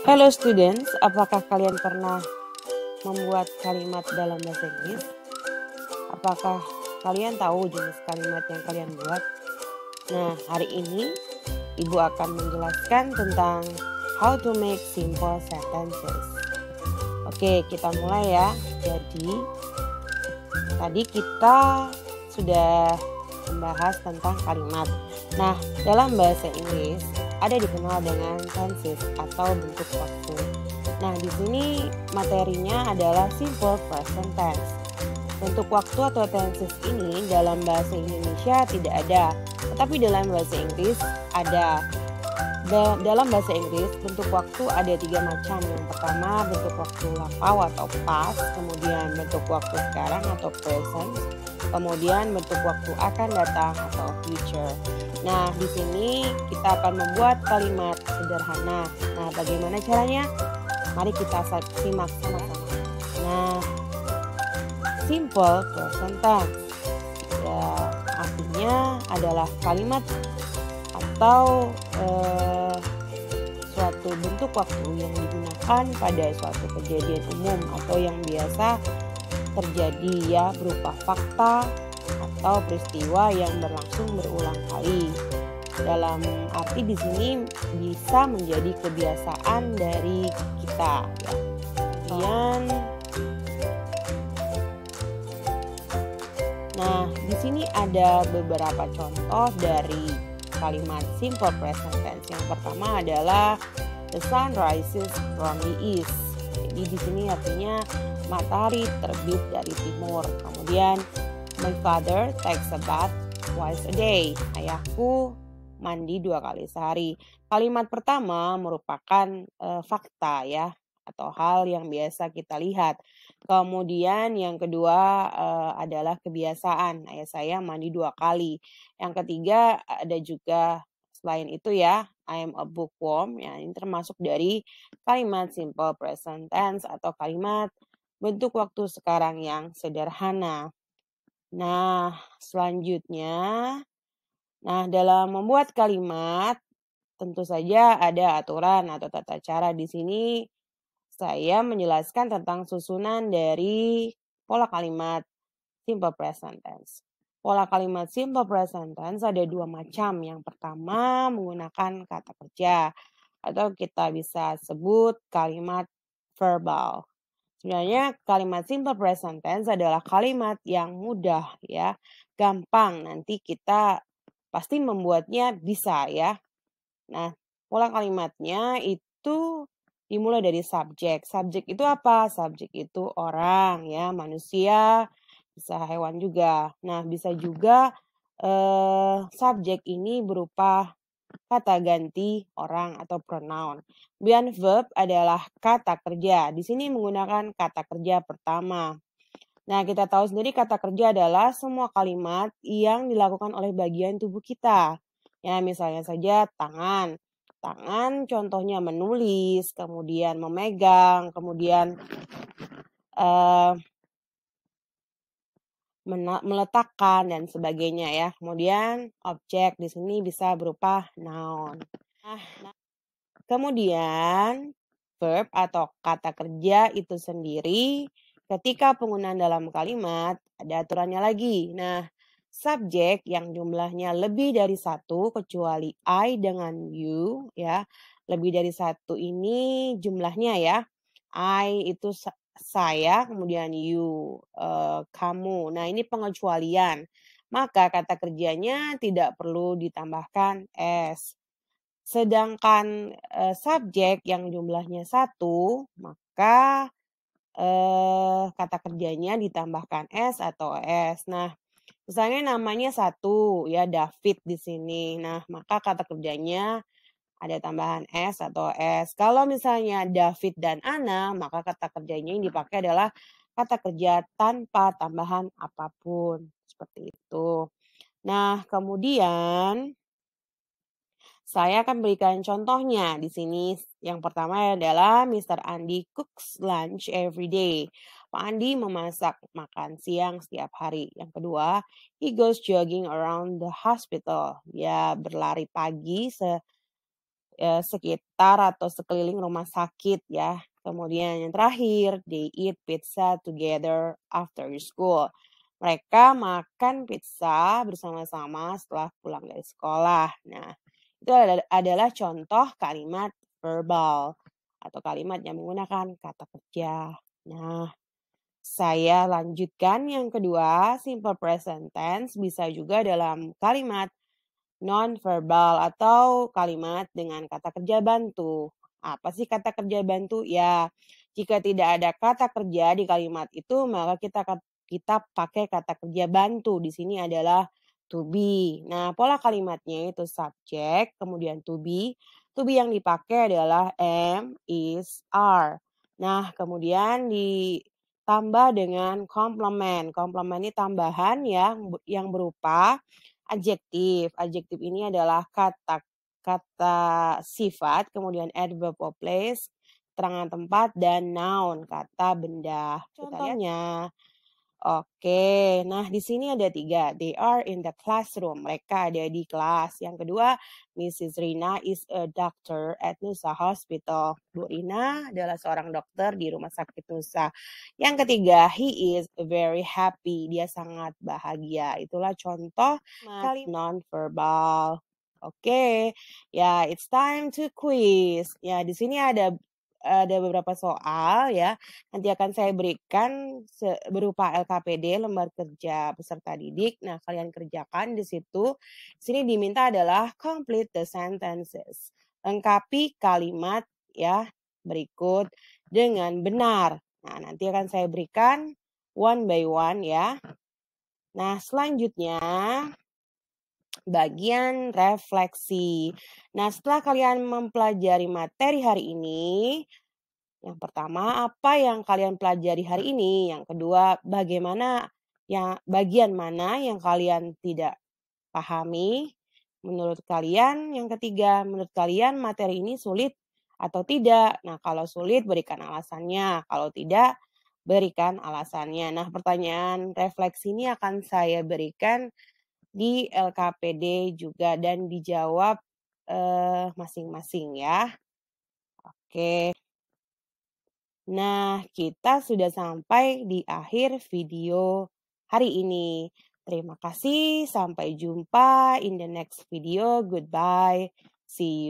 Hello students, apakah kalian pernah membuat kalimat dalam bahasa Inggris? Apakah kalian tahu jenis kalimat yang kalian buat? Nah, hari ini Ibu akan menjelaskan tentang how to make simple sentences. Oke, kita mulai ya. Jadi, tadi kita sudah membahas tentang kalimat. Nah, dalam bahasa Inggris ada dikenal dengan tenses atau bentuk waktu. Nah, di sini materinya adalah simple present tense. Bentuk waktu atau tenses ini dalam bahasa Indonesia tidak ada, tetapi dalam bahasa Inggris ada. Dalam bahasa Inggris, bentuk waktu ada 3 macam. Yang pertama, bentuk waktu lampau atau past, kemudian bentuk waktu sekarang atau present, kemudian bentuk waktu akan datang atau future. Nah, di sini kita akan membuat kalimat sederhana. Nah, bagaimana caranya? Mari kita simak sama-sama. Nah, simple present tense ya artinya adalah kalimat atau suatu bentuk waktu yang digunakan pada suatu kejadian umum atau yang biasa terjadi ya, berupa fakta atau peristiwa yang berlangsung berulang kali. Dalam arti di sini bisa menjadi kebiasaan dari kita ya. Kemudian nah, di sini ada beberapa contoh dari kalimat simple present tense. Yang pertama adalah the sun rises from the east. Jadi di sini artinya matahari terbit dari timur. Kemudian my father takes a bath twice a day. Ayahku mandi 2 kali sehari. Kalimat pertama merupakan fakta ya, atau hal yang biasa kita lihat. Kemudian yang kedua adalah kebiasaan. Ayah saya mandi 2 kali. Yang ketiga ada juga selain itu ya, I am a bookworm. Ya, ini termasuk dari kalimat simple present tense atau kalimat bentuk waktu sekarang yang sederhana. Nah, selanjutnya, dalam membuat kalimat tentu saja ada aturan atau tata cara. Di sini saya menjelaskan tentang susunan dari pola kalimat simple present tense. Pola kalimat simple present tense ada 2 macam. Yang pertama menggunakan kata kerja atau kita bisa sebut kalimat verbal. Sebenarnya kalimat simple present tense adalah kalimat yang mudah ya, gampang. Nanti kita pasti membuatnya bisa ya. Nah, pola kalimatnya itu dimulai dari subjek. Subjek itu apa? Subjek itu orang ya, manusia, bisa hewan juga. Nah, bisa juga subjek ini berupa kata ganti orang atau pronoun. Kemudian verb adalah kata kerja. Di sini menggunakan kata kerja pertama. Nah, kita tahu sendiri kata kerja adalah semua kalimat yang dilakukan oleh bagian tubuh kita. Ya, misalnya saja tangan. Tangan contohnya menulis, kemudian memegang, kemudian meletakkan dan sebagainya ya. Kemudian objek di sini bisa berupa noun. Nah, kemudian verb atau kata kerja itu sendiri ketika penggunaan dalam kalimat ada aturannya lagi. Nah, subjek yang jumlahnya lebih dari 1 kecuali I dengan you ya. Lebih dari 1 ini jumlahnya ya. I itu saya, kemudian you kamu. Nah, ini pengecualian. Maka kata kerjanya tidak perlu ditambahkan s. Sedangkan subjek yang jumlahnya 1, maka kata kerjanya ditambahkan s atau s. Nah, misalnya namanya 1 ya, David di sini. Nah, maka kata kerjanya ada tambahan s atau s. Kalau misalnya David dan Ana, maka kata kerjanya yang dipakai adalah kata kerja tanpa tambahan apapun. Seperti itu. Nah, kemudian saya akan berikan contohnya di sini. Yang pertama adalah Mr. Andi cooks lunch every day. Pak Andi memasak makan siang setiap hari. Yang kedua, he goes jogging around the hospital. Dia berlari pagi sekitar atau sekeliling rumah sakit ya. Kemudian yang terakhir, they eat pizza together after school. Mereka makan pizza bersama-sama setelah pulang dari sekolah. Nah, itu adalah contoh kalimat verbal atau kalimat yang menggunakan kata kerja. Nah, saya lanjutkan yang kedua, simple present tense bisa juga dalam kalimat non-verbal atau kalimat dengan kata kerja bantu. Apa sih kata kerja bantu? Ya, jika tidak ada kata kerja di kalimat itu, maka kita pakai kata kerja bantu. Di sini adalah to be. Nah, pola kalimatnya itu subjek, kemudian to be. To be yang dipakai adalah am, is, are. Nah, kemudian ditambah dengan komplement. Komplement ini tambahan yang berupa adjektif. Adjektif ini adalah kata sifat, kemudian adverb of place, keterangan tempat, dan noun, kata benda. Contohnya, oke, nah di sini ada 3. They are in the classroom. Mereka ada di kelas. Yang kedua, Mrs. Rina is a doctor at Nusa Hospital. Bu Rina adalah seorang dokter di rumah sakit Nusa. Yang ketiga, he is very happy. Dia sangat bahagia. Itulah contoh kalimat non-verbal. Oke, ya it's time to quiz. Ya di sini ada beberapa soal ya. Nanti akan saya berikan berupa LKPD, lembar kerja peserta didik. Nah, kalian kerjakan di situ. Di sini diminta adalah complete the sentences. Lengkapi kalimat ya berikut dengan benar. Nah, nanti akan saya berikan one by one ya. Nah, selanjutnya bagian refleksi. Nah, setelah kalian mempelajari materi hari ini, yang pertama, apa yang kalian pelajari hari ini? Yang kedua, bagian mana yang kalian tidak pahami menurut kalian? Yang ketiga, menurut kalian materi ini sulit atau tidak? Nah, kalau sulit berikan alasannya, kalau tidak berikan alasannya. Nah, pertanyaan refleksi ini akan saya berikan di LKPD juga dan dijawab masing-masing ya. Oke. Nah, kita sudah sampai di akhir video hari ini. Terima kasih, sampai jumpa in the next video. Goodbye, see you.